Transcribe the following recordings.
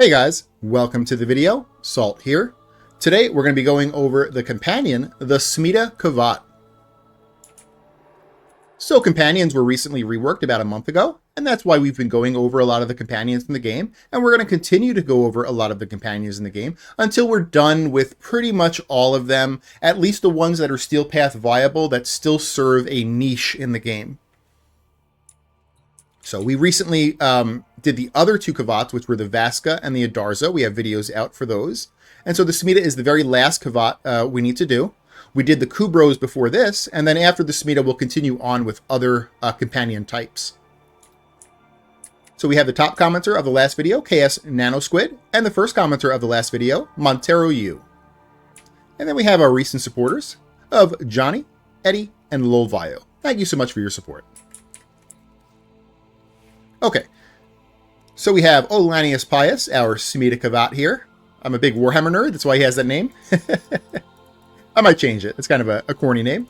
Hey guys, welcome to the video. Salt here. Today we're going to be going over the companion, the Smeeta Kavat. So companions were recently reworked about a month ago, and that's why we've been going over a lot of the companions in the game, and we're going to continue to go over a lot of the companions in the game until we're done with pretty much all of them, at least the ones that are Steel Path viable that still serve a niche in the game. So we recently did the other two Kavats, which were the Vaska and the Adarza. We have videos out for those. And so the Smeeta is the very last Kavat we need to do. We did the Kubros before this, and then after the Smeeta, we'll continue on with other companion types. So we have the top commenter of the last video, KS Nanosquid, and the first commenter of the last video, Montero U. And then we have our recent supporters of Johnny, Eddie, and Lolvio. Thank you so much for your support. Okay, so we have Olanius Pius, our Smeeta Kavat here. I'm a big Warhammer nerd, that's why he has that name. I might change it. It's kind of a corny name.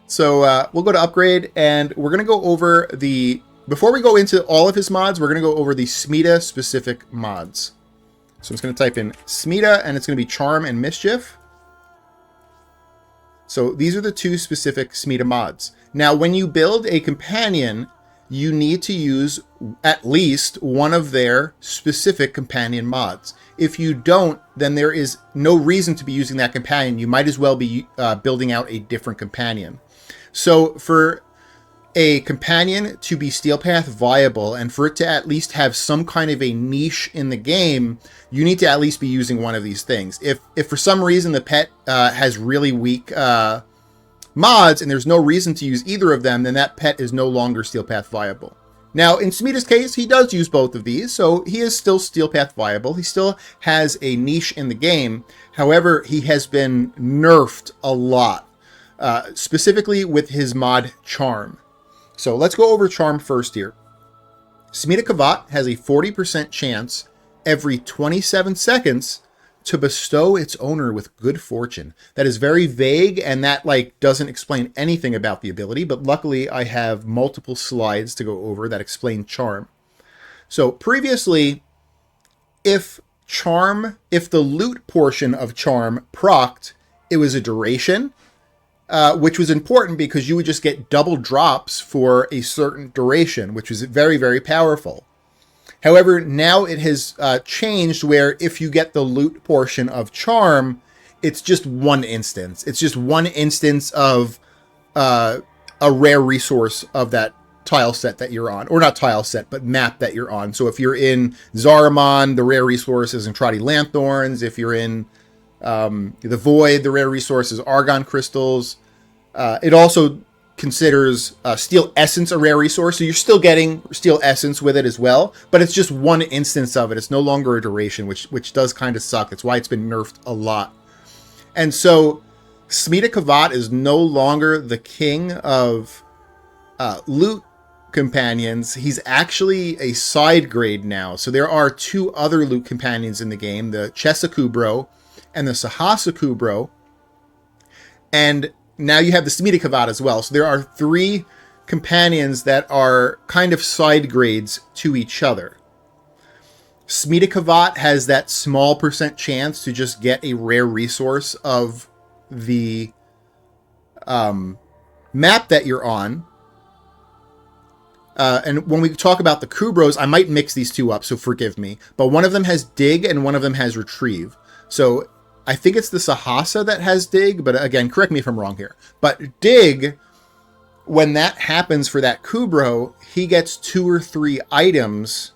So we'll go to upgrade, and we're going to go over the... Before we go into all of his mods, we're going to go over the Smeeta-specific mods. So I'm just going to type in Smeeta, and it's going to be Charm and Mischief. So these are the two specific Smeeta mods. Now, when you build a companion, you need to use at least one of their specific companion mods. If you don't, then there is no reason to be using that companion. You might as well be building out a different companion. So for a companion to be Steel Path viable and for it to at least have some kind of a niche in the game, you need to at least be using one of these things. If for some reason the pet has really weak mods and there's no reason to use either of them, then that pet is no longer Steel Path viable. Now, in Smeeta's case, he does use both of these, so he is still Steel Path viable. He still has a niche in the game. However, he has been nerfed a lot, specifically with his mod Charm. So let's go over Charm first here. Smeeta Kavat has a 40% chance every 27 seconds to bestow its owner with good fortune. That is very vague, and that doesn't explain anything about the ability, but luckily I have multiple slides to go over that explain Charm. So previously, if the loot portion of Charm procced, it was a duration, which was important because you would just get double drops for a certain duration, which was very, very powerful. However, now it has changed where if you get the loot portion of Charm, it's just one instance. It's just one instance of a rare resource of that tile set that you're on. Or not tile set, but map that you're on. So if you're in Zaramon, the rare resource is Entrati Lanthorns. If you're in the Void, the rare resource is Argon Crystals. It also considers Steel Essence a rare resource, so you're still getting Steel Essence with it as well, but it's just one instance of it. It's no longer a duration, which does kind of suck. That's why it's been nerfed a lot. And so Smeeta Kavat is no longer the king of loot companions. He's actually a side grade now. So there are two other loot companions in the game, the Chesakubro and the Sahasakubro, and now you have the Smeeta Kavat as well. So there are three companions that are kind of side grades to each other. Smeeta Kavat has that small percent chance to just get a rare resource of the map that you're on. And when we talk about the Kubros, I might mix these two up, so forgive me. But one of them has Dig and one of them has Retrieve. So I think it's the Sahasa that has Dig, but again, correct me if I'm wrong here. But Dig, when that happens for that Kubro, he gets 2 or 3 items,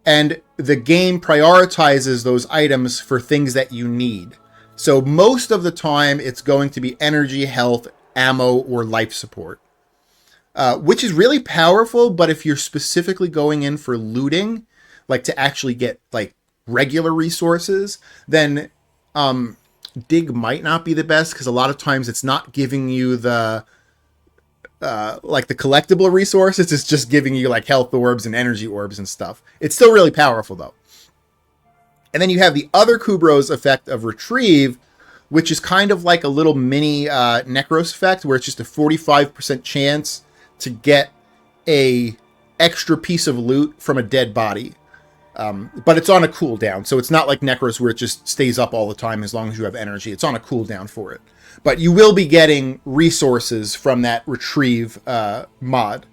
and the game prioritizes those items for things that you need. So most of the time, it's going to be energy, health, ammo, or life support, which is really powerful, but if you're specifically going in for looting, to actually get, regular resources, then Dig might not be the best, because a lot of times it's not giving you the the collectible resources. It's just giving you health orbs and energy orbs and stuff. It's still really powerful though. And then you have the other Kubro's effect of Retrieve, which is kind of like a little mini Necros effect, where it's just a 45% chance to get a extra piece of loot from a dead body. But it's on a cooldown, so it's not like Necros where it just stays up all the time as long as you have energy. It's on a cooldown for it. But you will be getting resources from that retrieve mod.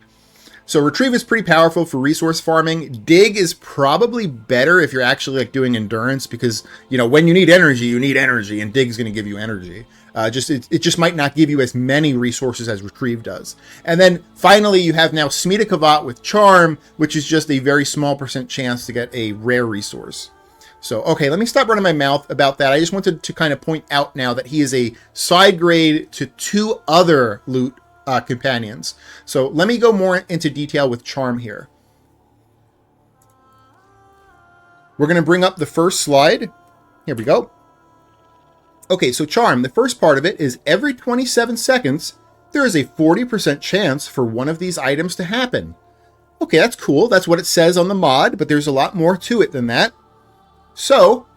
So retrieve is pretty powerful for resource farming. Dig is probably better if you're actually like doing endurance, because when you need energy, and dig is going to give you energy. It just might not give you as many resources as retrieve does. And then finally you have now Smeeta Kavat with charm, which is just a very small % chance to get a rare resource. So, okay, let me stop running my mouth about that. I just wanted to kind of point out now that he is a side grade to 2 other loot companions. So let me go more into detail with charm here. We're going to bring up the first slide. Here we go. Okay, so charm, the first part of it is every 27 seconds, there is a 40% chance for one of these items to happen. Okay, that's cool. That's what it says on the mod, but there's a lot more to it than that. So,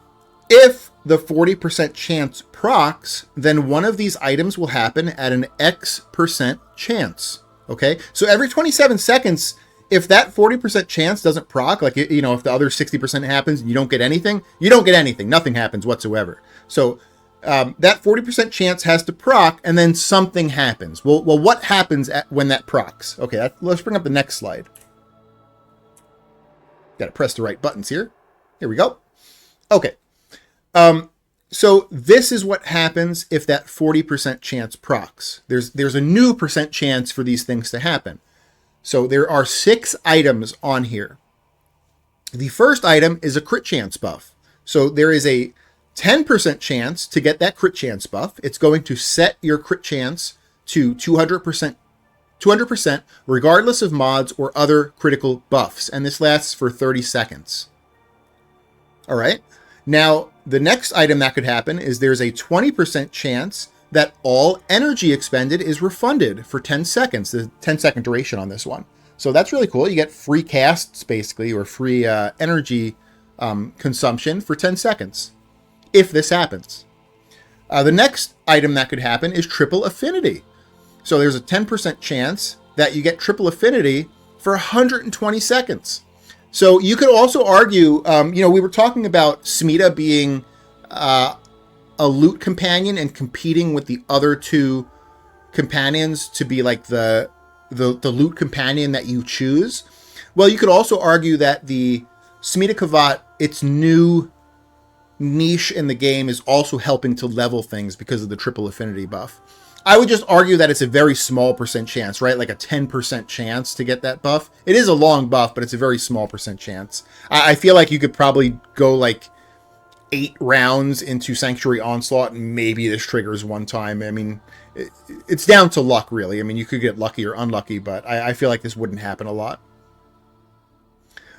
if the 40% chance procs, then one of these items will happen at an X% chance. Okay, so every 27 seconds, if that 40% chance doesn't proc, like, if the other 60% happens and you don't get anything, you don't get anything. Nothing happens whatsoever. So, that 40% chance has to proc, and then something happens. Well, what happens when that procs? Okay, let's bring up the next slide. Got to press the right buttons here. Here we go. Okay. So this is what happens if that 40% chance procs. There's a new % chance for these things to happen. So there are 6 items on here. The first item is a crit chance buff. So there is a 10% chance to get that crit chance buff. It's going to set your crit chance to 200% regardless of mods or other critical buffs. And this lasts for 30 seconds. All right. Now, the next item that could happen is there's a 20% chance that all energy expended is refunded for 10 seconds. The 10-second duration on this one. So that's really cool. You get free casts, basically, or free energy consumption for 10 seconds, if this happens. The next item that could happen is triple affinity. So there's a 10% chance that you get triple affinity for 120 seconds. So you could also argue, we were talking about Smeeta being a loot companion and competing with the other 2 companions to be like the loot companion that you choose. Well, you could also argue that the Smeeta Kavat, its new niche in the game, is also helping to level things because of the triple affinity buff. I would just argue that it's a very small % chance, right? Like a 10% chance to get that buff. It is a long buff, but it's a very small % chance. I feel like you could probably go like 8 rounds into Sanctuary Onslaught and maybe this triggers one time. I mean, it's down to luck, really. I mean, you could get lucky or unlucky, but I feel like this wouldn't happen a lot.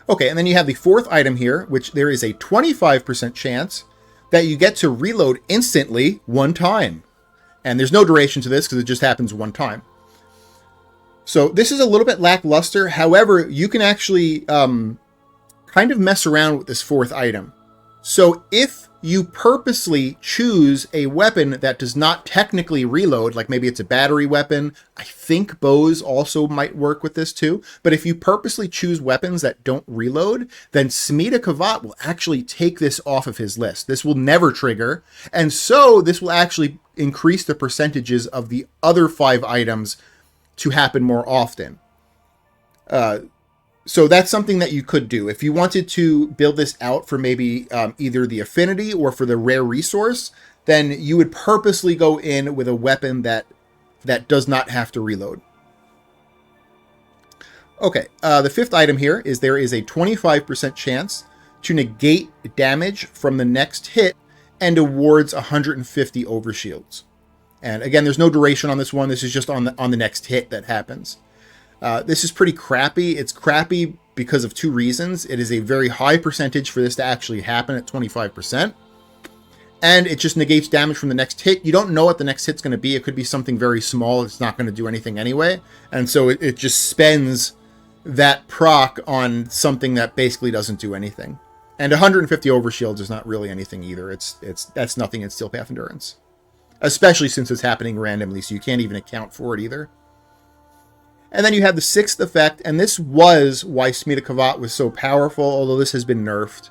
Okay, and then you have the fourth item here, which there is a 25% chance that you get to reload instantly one time. And there's no duration to this because it just happens one time. So this is a little bit lackluster. However, you can actually kind of mess around with this fourth item. So if you purposely choose a weapon that does not technically reload, like maybe it's a battery weapon, I think bows also might work with this too. But if you purposely choose weapons that don't reload, then Smeeta Kavat will actually take this off of his list. This will never trigger. And so this will actually increase the percentages of the other 5 items to happen more often. So that's something that you could do. If you wanted to build this out for maybe either the affinity or for the rare resource, then you would purposely go in with a weapon that does not have to reload. Okay, the fifth item here is there is a 25% chance to negate damage from the next hit and awards 150 overshields. And again, there's no duration on this one. This is just on the next hit that happens. This is pretty crappy. It's crappy because of 2 reasons. It is a very high percentage for this to actually happen at 25%. And it just negates damage from the next hit. You don't know what the next hit's going to be. It could be something very small. It's not going to do anything anyway. And so it just spends that proc on something that basically doesn't do anything. And 150 overshields is not really anything either. That's nothing in Steel Path Endurance. Especially since it's happening randomly, so you can't even account for it either. And then you have the 6th effect, and this was why Smeeta Kavat was so powerful, although this has been nerfed.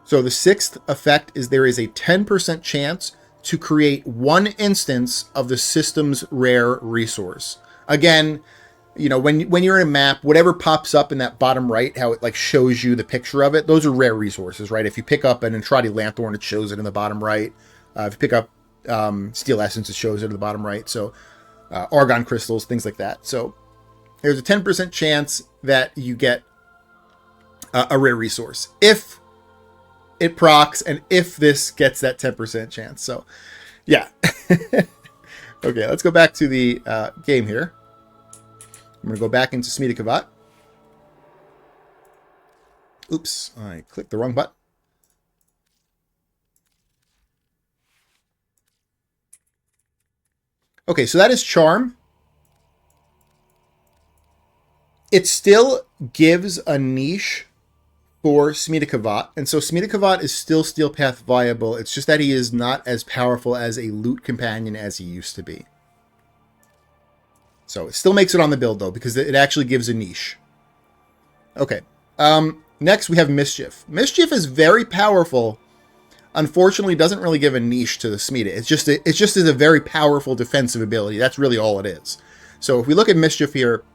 So the 6th effect is there is a 10% chance to create one instance of the system's rare resource. Again, you know, when you're in a map, whatever pops up in that bottom right, how it like shows you the picture of it, those are rare resources, right? If you pick up an Entrati Lanthorn, it shows it in the bottom right. If you pick up Steel Essence, it shows it in the bottom right. So Argon Crystals, things like that. So there's a 10% chance that you get a rare resource if it procs and if this gets that 10% chance. So yeah. Okay, let's go back to the game here. I'm going to go back into Smeeta Kavat. Oops, I clicked the wrong button. Okay, so that is Charm. It still gives a niche for Smeeta Kavat, and so Smeeta Kavat is still Steel Path viable. It's just that he is not as powerful as a loot companion as he used to be. So it still makes it on the build, though, because it actually gives a niche. Okay. Next, we have Mischief. Mischief is very powerful. Unfortunately, doesn't really give a niche to the Smeeta. It's just is a very powerful defensive ability. That's really all it is. So if we look at Mischief here,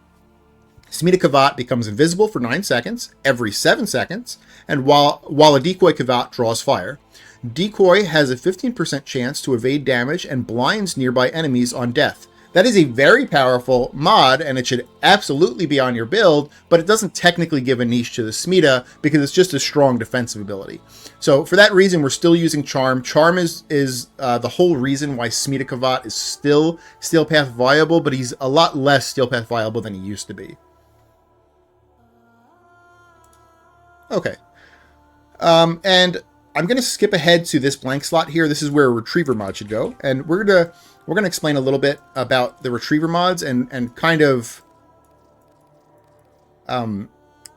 Smeeta Kavat becomes invisible for 9 seconds, every 7 seconds, and while a Decoy Kavat draws fire. Decoy has a 15% chance to evade damage and blinds nearby enemies on death. That is a very powerful mod, and it should absolutely be on your build, but it doesn't technically give a niche to the Smeeta because it's just a strong defensive ability. So for that reason, we're still using Charm. Charm is the whole reason why Smeeta Kavat is still Steel Path viable, but he's a lot less Steel Path viable than he used to be. Okay. And I'm going to skip ahead to this blank slot here. This is where a Retriever mod should go, and we're going to explain a little bit about the Retriever mods and kind of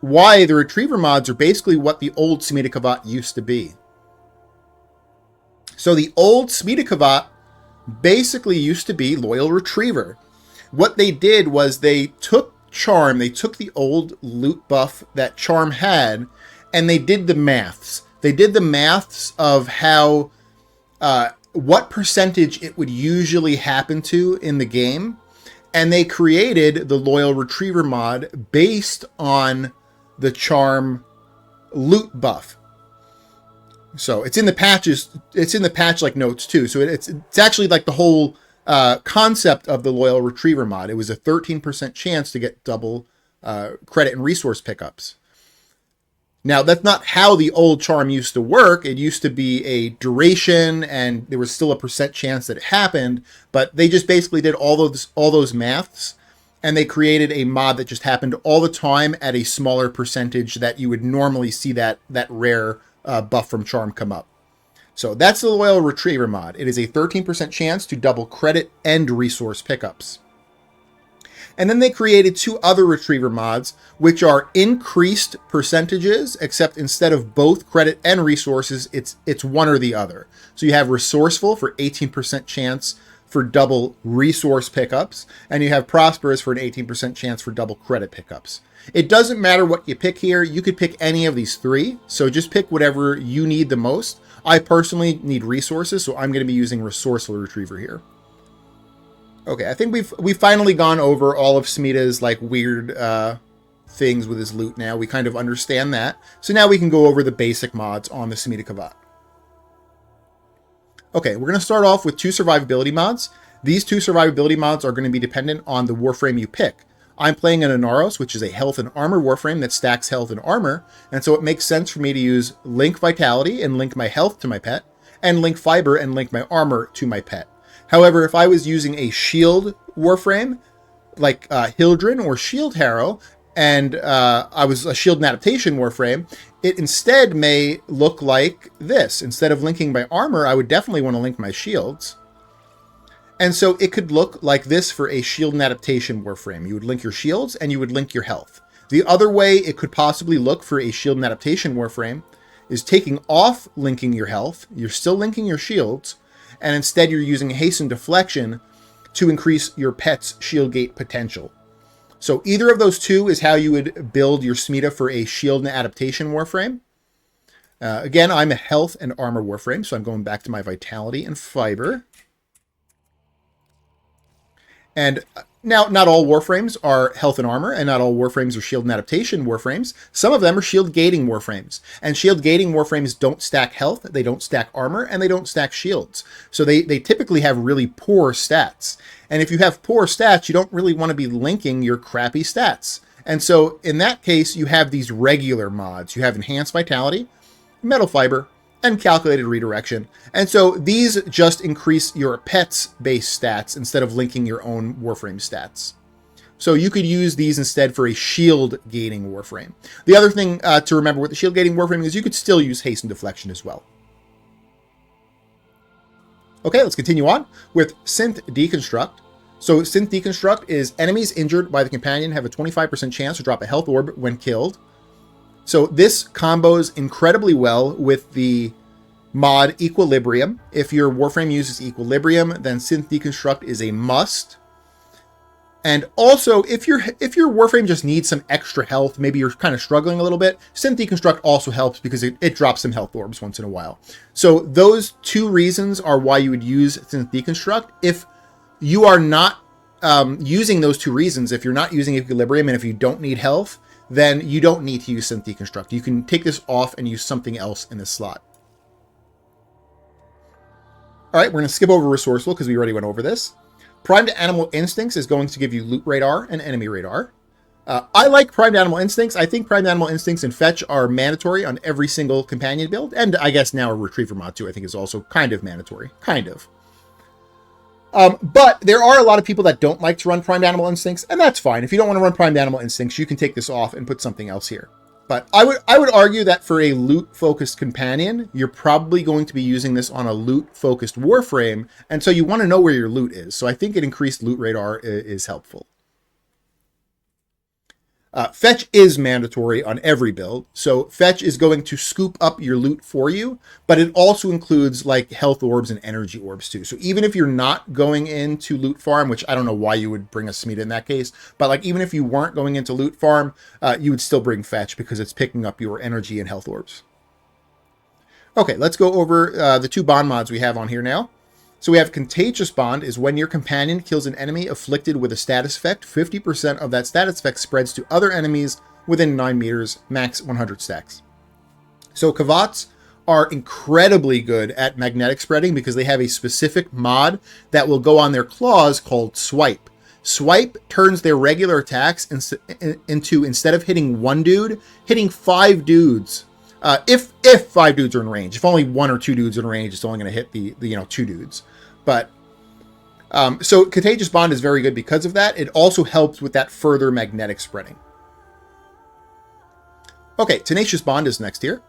why the Retriever mods are basically what the old Smeeta Kavat used to be. So the old Smeeta Kavat basically used to be Loyal Retriever. What they did was they took Charm, they took the old loot buff that Charm had, and they did the maths. They did the maths of how what percentage it would usually happen to in the game, and they created the Loyal Retriever mod based on the Charm loot buff. So it's in the patches. It's in the patch like notes too. So it's actually like the whole concept of the Loyal Retriever mod. It was a 13% chance to get double credit and resource pickups. Now, that's not how the old Charm used to work. It used to be a duration, and there was still a percent chance that it happened, but they just basically did all those maths, and they created a mod that just happened all the time at a smaller percentage that you would normally see that rare buff from Charm come up. So that's the Loyal Retriever mod. It is a 13% chance to double credit and resource pickups. And then they created 2 other Retriever mods, which are increased percentages, except instead of both credit and resources, it's one or the other. So you have Resourceful for 18% chance for double resource pickups, and you have Prosperous for an 18% chance for double credit pickups. It doesn't matter what you pick here. You could pick any of these 3, so just pick whatever you need the most. I personally need resources, so I'm going to be using Resourceful Retriever here. Okay, I think we've finally gone over all of Smeeta's like weird things with his loot now. We kind of understand that. So now we can go over the basic mods on the Smeeta Kavat. Okay, we're going to start off with 2 survivability mods. These 2 survivability mods are going to be dependent on the Warframe you pick. I'm playing an Inaros, which is a health and armor Warframe that stacks health and armor, and so it makes sense for me to use Link Vitality and link my health to my pet, and Link Fiber and link my armor to my pet. However, if I was using a shield Warframe, like Hildren or Shield Harrow, and I was a shield and adaptation Warframe, it instead may look like this. Instead of linking my armor, I would definitely want to link my shields. And so it could look like this for a shield and adaptation Warframe. You would link your shields and you would link your health. The other way it could possibly look for a shield and adaptation Warframe is taking off linking your health. You're still linking your shields, and instead you're using Hasten Deflection to increase your pet's shield gate potential. So either of those two is how you would build your Smeeta for a shield and adaptation Warframe. Again, I'm a health and armor Warframe, so I'm going back to my vitality and fiber. And now, not all Warframes are health and armor, and not all Warframes are shield and adaptation Warframes. Some of them are shield gating Warframes. And shield gating Warframes don't stack health, they don't stack armor, and they don't stack shields. So they typically have really poor stats. And if you have poor stats, you don't really want to be linking your crappy stats. And so in that case, you have these regular mods. You have enhanced vitality, metal fiber, and calculated redirection. And so these just increase your pet's base stats instead of linking your own Warframe stats. So you could use these instead for a shield gating Warframe. The other thing to remember with the shield gating Warframe is you could still use haste and deflection as well. Okay, let's continue on with Synth Deconstruct. So Synth Deconstruct is enemies injured by the companion have a 25% chance to drop a health orb when killed. So this combos incredibly well with the mod Equilibrium. If your Warframe uses Equilibrium, then Synth Deconstruct is a must. And also, if your Warframe just needs some extra health, maybe you're kind of struggling a little bit, Synth Deconstruct also helps because it drops some health orbs once in a while. So those two reasons are why you would use Synth Deconstruct. If you are not using those two reasons, if you're not using Equilibrium and if you don't need health, then you don't need to use Synth Deconstruct. You can take this off and use something else in this slot. All right, we're going to skip over Resourceful because we already went over this. Primed Animal Instincts is going to give you loot radar and enemy radar. I like Primed Animal Instincts. I think Primed Animal Instincts and Fetch are mandatory on every single companion build. And I guess now a Retriever mod too, I think is also kind of mandatory. Kind of. But there are a lot of people that don't like to run Primed Animal Instincts, and that's fine. If you don't want to run Primed Animal Instincts, you can take this off and put something else here. But I would argue that for a loot-focused companion, you're probably going to be using this on a loot-focused Warframe, and so you want to know where your loot is. So I think an increased loot radar is helpful. Fetch is mandatory on every build, so Fetch is going to scoop up your loot for you, but it also includes like health orbs and energy orbs too. So even if you're not going into loot farm, which I don't know why you would bring a Smeeta in that case, but like even if you weren't going into loot farm, you would still bring Fetch because it's picking up your energy and health orbs. Okay, let's go over the two bond mods we have on here now. So we have Contagious Bond is when your companion kills an enemy afflicted with a status effect, 50% of that status effect spreads to other enemies within 9 meters, max 100 stacks. So Kavats are incredibly good at magnetic spreading because they have a specific mod that will go on their claws called Swipe. Swipe turns their regular attacks into, instead of hitting one dude, hitting 5 dudes. If 5 dudes are in range. If only 1 or 2 dudes are in range, it's only going to hit the 2 dudes. But so Contagious Bond is very good because of that. It also helps with that further magnetic spreading. Okay, Tenacious Bond is next here.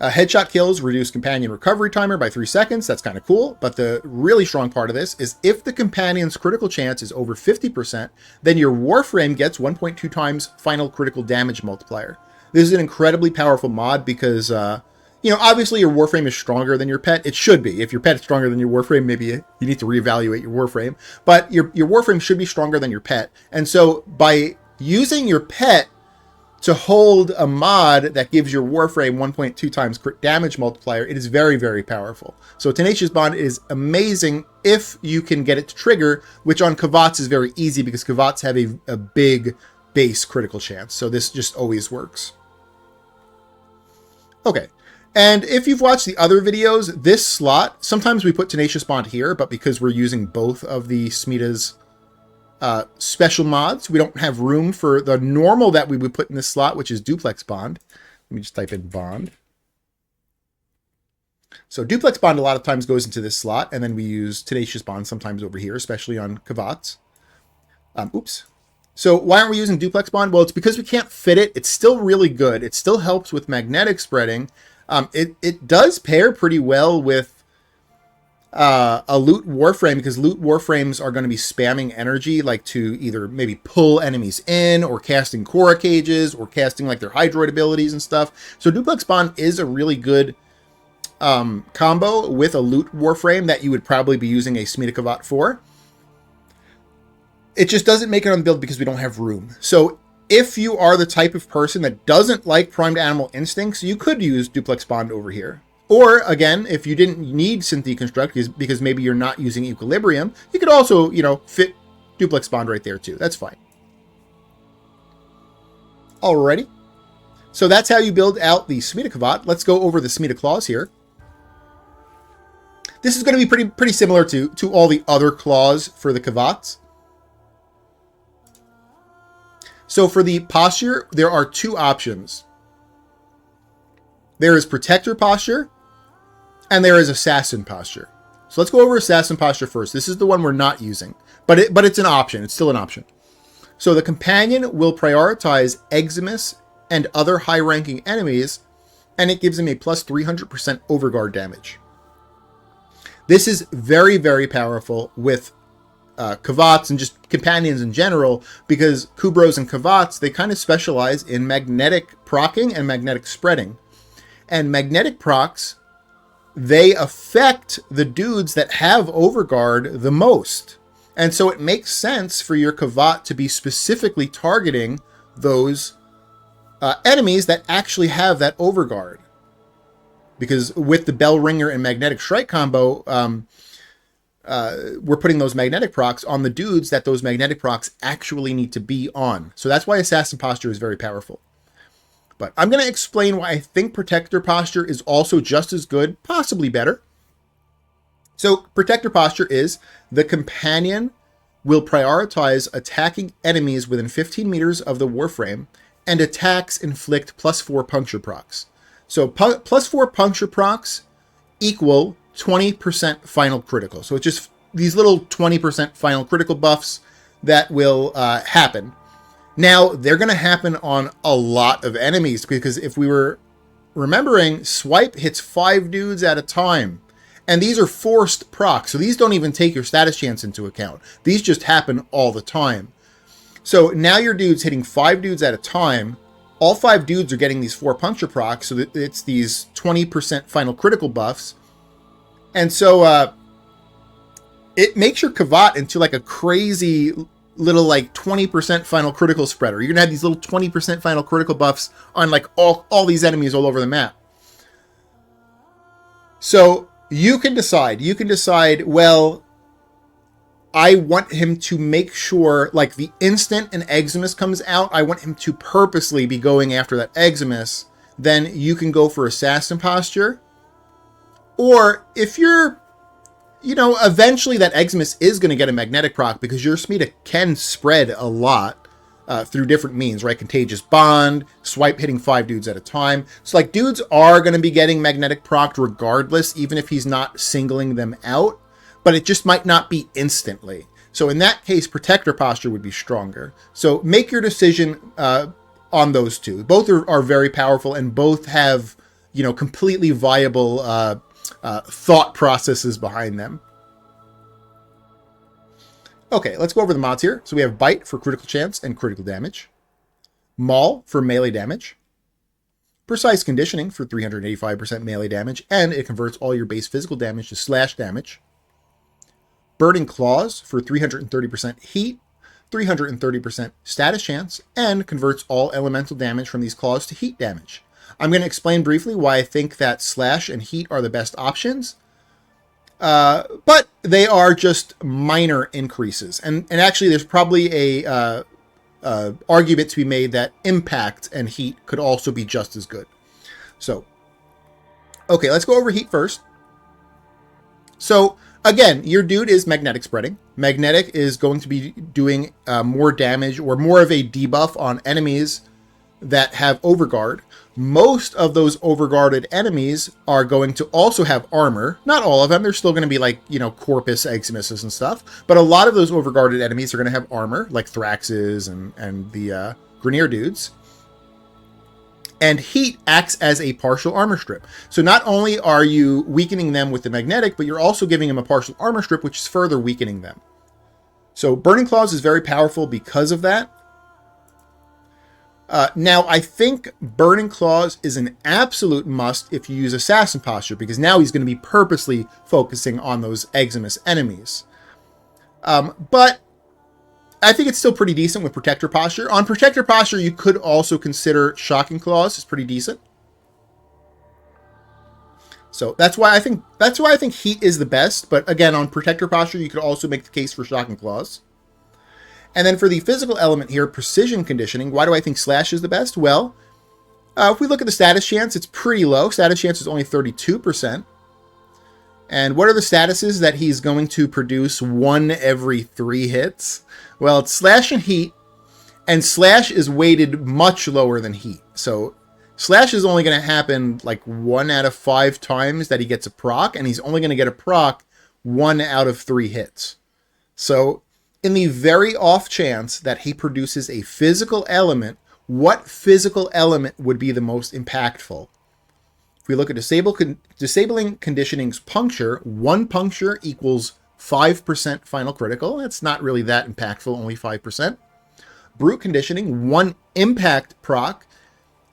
Headshot kills reduce companion recovery timer by 3 seconds. That's kind of cool. But the really strong part of this is if the companion's critical chance is over 50%, then your Warframe gets 1.2 times final critical damage multiplier. This is an incredibly powerful mod because, obviously your Warframe is stronger than your pet. It should be. If your pet is stronger than your Warframe, maybe you need to reevaluate your Warframe. But your Warframe should be stronger than your pet. And so by using your pet to hold a mod that gives your Warframe 1.2 times crit damage multiplier, it is very, very powerful. So Tenacious Bond is amazing if you can get it to trigger, which on Kavats is very easy because Kavats have a big base critical chance. So this just always works. Okay, and if you've watched the other videos, this slot, sometimes we put Tenacious Bond here, but because we're using both of the Smeeta's special mods, we don't have room for the normal that we would put in this slot, which is Duplex Bond. Let me just type in Bond. So Duplex Bond a lot of times goes into this slot, and then we use Tenacious Bond sometimes over here, especially on Kavats. Oops. So why aren't we using Duplex Bond? Well, it's because we can't fit it. It's still really good. It still helps with magnetic spreading. It does pair pretty well with a loot Warframe because loot Warframes are going to be spamming energy, like to either maybe pull enemies in or casting Korra cages or casting like their Hydroid abilities and stuff. So Duplex Bond is a really good combo with a loot Warframe that you would probably be using a Smeeta Kavat for. It just doesn't make it on the build because we don't have room. So if you are the type of person that doesn't like primed animal instincts, you could use duplex bond over here. Or again, if you didn't need synth deconstruct because maybe you're not using equilibrium, you could also, fit duplex bond right there too. That's fine. Alrighty. So that's how you build out the Smeeta Kavat. Let's go over the Smeeta claws here. This is going to be pretty similar to all the other claws for the Kavats. So for the posture, there are two options. There is protector posture, and there is assassin posture. So let's go over assassin posture first. This is the one we're not using, but it's an option. It's still an option. So the companion will prioritize Eximus and other high-ranking enemies, and it gives him a plus 300% overguard damage. This is very, very powerful with Kavats and just companions in general, because Kubros and Kavats, they kind of specialize in magnetic procking and magnetic spreading. And magnetic procs, they affect the dudes that have overguard the most. And so it makes sense for your Kavat to be specifically targeting those enemies that actually have that overguard. Because with the Bell Ringer and Magnetic Strike combo, we're putting those magnetic procs on the dudes that those magnetic procs actually need to be on. So that's why Assassin Posture is very powerful. But I'm going to explain why I think Protector Posture is also just as good, possibly better. So Protector Posture is the companion will prioritize attacking enemies within 15 meters of the Warframe, and attacks inflict +4 puncture procs. So +4 puncture procs equal 20% final critical. So it's just these little 20% final critical buffs that will happen. Now, they're going to happen on a lot of enemies, because if we were remembering, Swipe hits 5 dudes at a time. And these are forced procs, so these don't even take your status chance into account. These just happen all the time. So now your dude's hitting 5 dudes at a time. All 5 dudes are getting these 4 puncture procs, so that it's these 20% final critical buffs. And so it makes your Kavat into like a crazy little like 20% final critical spreader. You're going to have these little 20% final critical buffs on like all these enemies all over the map. So you can decide, well, I want him to make sure, like, the instant an Eximus comes out, I want him to purposely be going after that Eximus. Then you can go for Assassin Posture. Or if you're, eventually that Eximus is going to get a magnetic proc, because your Smeeta can spread a lot through different means, right? Contagious Bond, Swipe hitting 5 dudes at a time. So, like, dudes are going to be getting magnetic proc regardless, even if he's not singling them out. But it just might not be instantly. So in that case, Protector Posture would be stronger. So make your decision on those two. Both are very powerful, and both have, completely viable thought processes behind them. Okay, let's go over the mods here. So we have Bite for critical chance and critical damage. Maul for melee damage. Precise Conditioning for 385% melee damage, and it converts all your base physical damage to slash damage. Burning Claws for 330% heat, 330% status chance, and converts all elemental damage from these claws to heat damage. I'm going to explain briefly why I think that slash and heat are the best options. But they are just minor increases. And actually, there's probably a argument to be made that impact and heat could also be just as good. So, okay, let's go over heat first. So, again, your dude is magnetic spreading. Magnetic is going to be doing more damage or more of a debuff on enemies that have overguard. Most of those overguarded enemies are going to also have armor. Not all of them. They're still going to be like, Corpus, Eximuses and stuff. But a lot of those overguarded enemies are going to have armor, like Thraxes and the Grineer dudes. And heat acts as a partial armor strip. So not only are you weakening them with the magnetic, but you're also giving them a partial armor strip, which is further weakening them. So Burning Claws is very powerful because of that. Now, I think Burning Claws is an absolute must if you use Assassin Posture, because now he's going to be purposely focusing on those Eximus enemies. But I think it's still pretty decent with Protector Posture. On Protector Posture, you could also consider Shocking Claws. It's pretty decent. So that's why I think Heat is the best. But again, on Protector Posture, you could also make the case for Shocking Claws. And then for the physical element here, Precision Conditioning, why do I think Slash is the best? Well, if we look at the status chance, it's pretty low. Status chance is only 32%. And what are the statuses that he's going to produce 1 every 3 hits? Well, it's Slash and Heat, and Slash is weighted much lower than Heat. So Slash is only going to happen like 1 out of 5 times that he gets a proc, and he's only going to get a proc 1 out of 3 hits. So in the very off chance that he produces a physical element, what physical element would be the most impactful? If we look at disabling conditioning's puncture, 1 puncture equals 5% final critical. That's not really that impactful, only 5%. Brute conditioning, 1 impact proc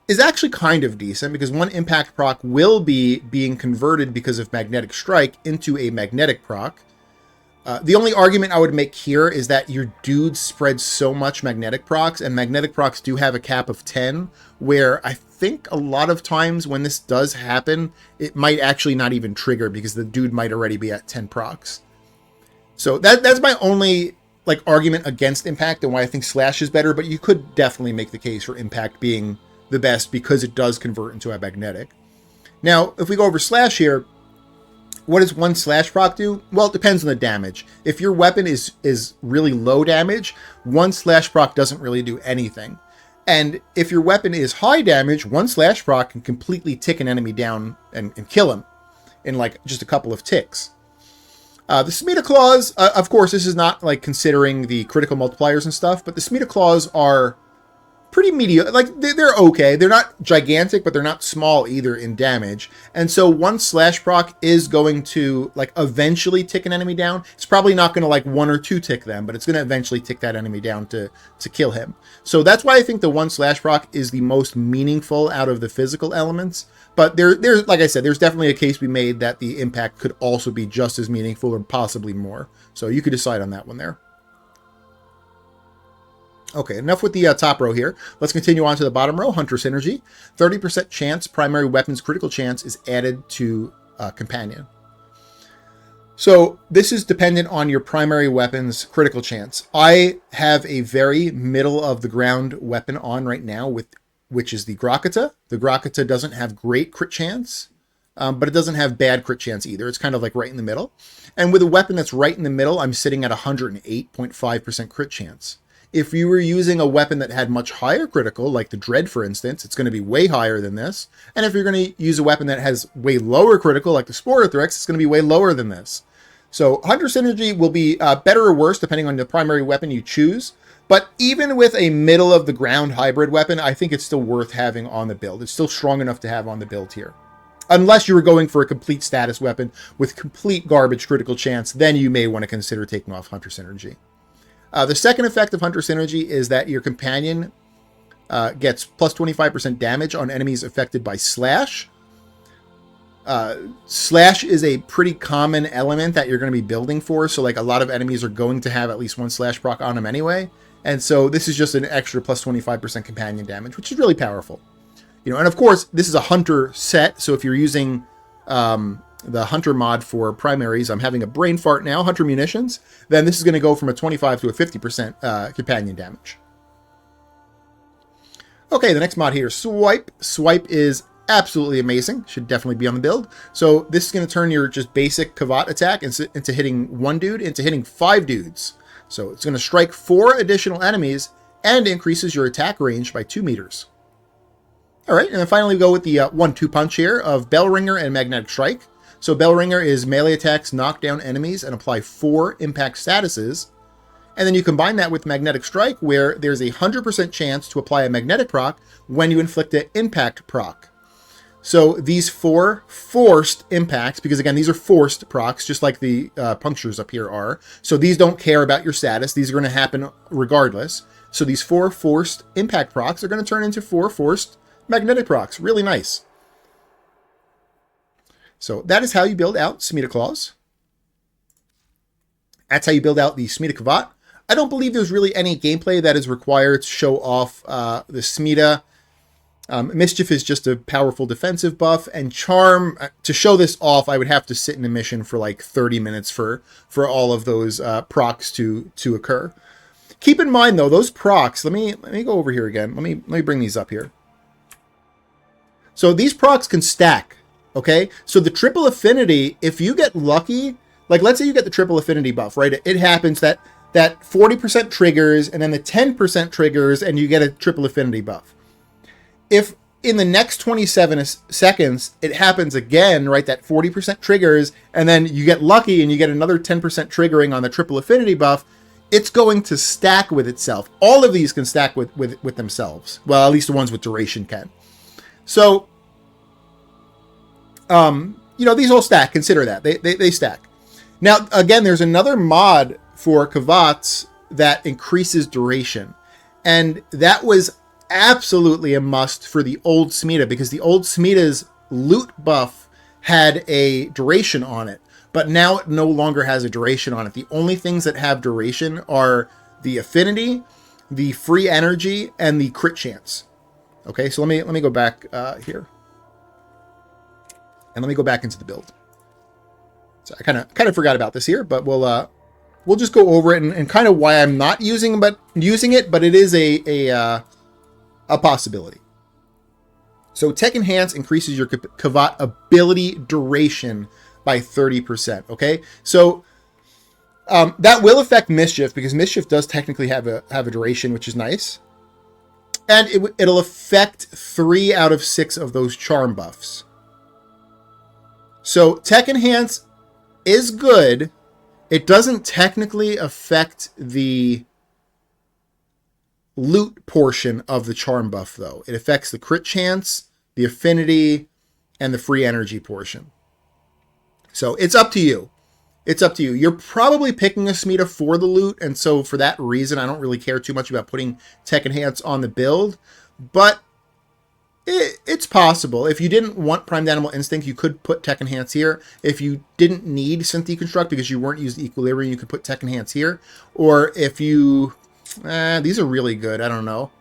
is actually kind of decent because 1 impact proc will be being converted because of magnetic strike into a magnetic proc. The only argument I would make here is that your dude spreads so much magnetic procs, and magnetic procs do have a cap of 10, where I think a lot of times when this does happen, it might actually not even trigger because the dude might already be at 10 procs. So that's my only argument against Impact and why I think Slash is better, but you could definitely make the case for Impact being the best because it does convert into a magnetic. Now, if we go over Slash here, what does 1 Slash proc do? Well, it depends on the damage. If your weapon is really low damage, 1 Slash proc doesn't really do anything. And if your weapon is high damage, 1 Slash proc can completely tick an enemy down and kill him in just a couple of ticks. The Smeeta Claws, of course, this is not considering the critical multipliers and stuff, but the Smeeta Claws are pretty mediocre. They're okay. They're not gigantic, but they're not small either in damage. And so 1 Slash proc is going to eventually tick an enemy down. It's probably not going to 1 or 2 tick them, but it's going to eventually tick that enemy down to kill him. So that's why I think the 1 Slash proc is the most meaningful out of the physical elements. But there's like I said, there's definitely a case to be made that the impact could also be just as meaningful or possibly more. So you could decide on that one there. Okay, enough with the top row here. Let's continue on to the bottom row, Hunter Synergy. 30% chance primary weapons critical chance is added to Companion. So this is dependent on your primary weapon's critical chance. I have a very middle of the ground weapon on right now, which is the Grakata. The Grakata doesn't have great crit chance, but it doesn't have bad crit chance either. It's kind of right in the middle. And with a weapon that's right in the middle, I'm sitting at 108.5% crit chance. If you were using a weapon that had much higher critical, like the Dread, for instance, it's going to be way higher than this. And if you're going to use a weapon that has way lower critical, like the Sporithrex, it's going to be way lower than this. So Hunter Synergy will be better or worse depending on the primary weapon you choose. But even with a middle-of-the-ground hybrid weapon, I think it's still worth having on the build. It's still strong enough to have on the build here. Unless you were going for a complete status weapon with complete garbage critical chance, then you may want to consider taking off Hunter Synergy. The second effect of Hunter Synergy is that your companion gets plus 25% damage on enemies affected by Slash. Slash is a pretty common element that you're going to be building for, so a lot of enemies are going to have at least 1 Slash proc on them anyway. And so this is just an extra plus 25% companion damage, which is really powerful. And of course, this is a Hunter set, so if you're using the Hunter mod for primaries, I'm having a brain fart now, Hunter Munitions, then this is going to go from a 25 to a 50% companion damage. Okay, the next mod here, Swipe. Swipe is absolutely amazing. Should definitely be on the build. So this is going to turn your just basic Kavat attack into hitting 1 dude, into hitting 5 dudes. So it's going to strike 4 additional enemies and increases your attack range by 2 meters. All right, and then finally we go with the 1-2 punch here of Bellringer and Magnetic Strike. So Bellringer is melee attacks, knock down enemies, and apply 4 impact statuses. And then you combine that with Magnetic Strike, where there's a 100% chance to apply a magnetic proc when you inflict an impact proc. So these 4 forced impacts, because again, these are forced procs, just like the punctures up here are. So these don't care about your status. These are going to happen regardless. So these 4 forced impact procs are going to turn into 4 forced magnetic procs. Really nice. So that is how you build out Smeeta Claws. That's how you build out the Smeeta Kavat. I don't believe there's really any gameplay that is required to show off the Smeeta. Mischief is just a powerful defensive buff, and Charm, to show this off, I would have to sit in a mission for like 30 minutes for all of those procs to occur. Keep in mind though, those procs, let me go over here again. Let me bring these up here. So these procs can stack, okay? So the triple affinity, if you get lucky, like let's say you get the triple affinity buff, right? It happens that 40% triggers, and then the 10% triggers, and you get a triple affinity buff. If in the next 27 seconds, it happens again, right? That 40% triggers, and then you get lucky and you get another 10% triggering on the triple affinity buff, it's going to stack with itself. All of these can stack with themselves. Well, at least the ones with duration can. So, these all stack. Consider that. They stack. Now, again, there's another mod for Kavats that increases duration. And that was absolutely a must for the old Smeeta, because the old Smeeta's loot buff had a duration on it, but now it no longer has a duration on it. The only things that have duration are the affinity, the free energy, and the crit chance. Okay, so let me go back here, and let me go back into the build. So I kind of forgot about this here, but we'll just go over it and kind of why I'm not using it, but it is a possibility. So Tech Enhance increases your Kavat ability duration by 30%. Okay, so that will affect Mischief, because Mischief does technically have a duration, which is nice, and it'll affect 3 out of 6 of those charm buffs. So Tech Enhance is good. It doesn't technically affect the loot portion of the charm buff, though. It affects the crit chance, the affinity, and the free energy portion. So it's up to you. It's up to you. You're probably picking a Smeeta for the loot, and so for that reason, I don't really care too much about putting Tech Enhance on the build, but it's possible. If you didn't want Primed Animal Instinct, you could put Tech Enhance here. If you didn't need Synth Deconstruct because you weren't using Equilibrium, you could put Tech Enhance here. Or if you... these are really good. I don't know.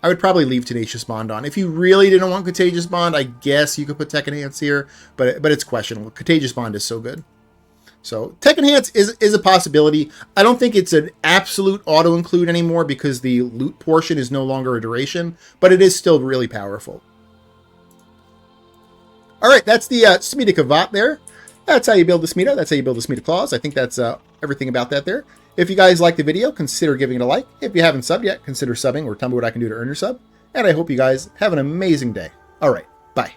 I would probably leave Tenacious Bond on. If you really didn't want Contagious Bond, I guess you could put Tech Enhance here, but it's questionable. Contagious Bond is so good. So Tech Enhance is a possibility. I don't think it's an absolute auto-include anymore because the loot portion is no longer a duration, but it is still really powerful. All right, that's the Smeeta Kavat there. That's how you build the Smeeta. That's how you build the Smeeta Claws. I think that's everything about that there. If you guys liked the video, consider giving it a like. If you haven't subbed yet, consider subbing, or tell me what I can do to earn your sub. And I hope you guys have an amazing day. All right, bye.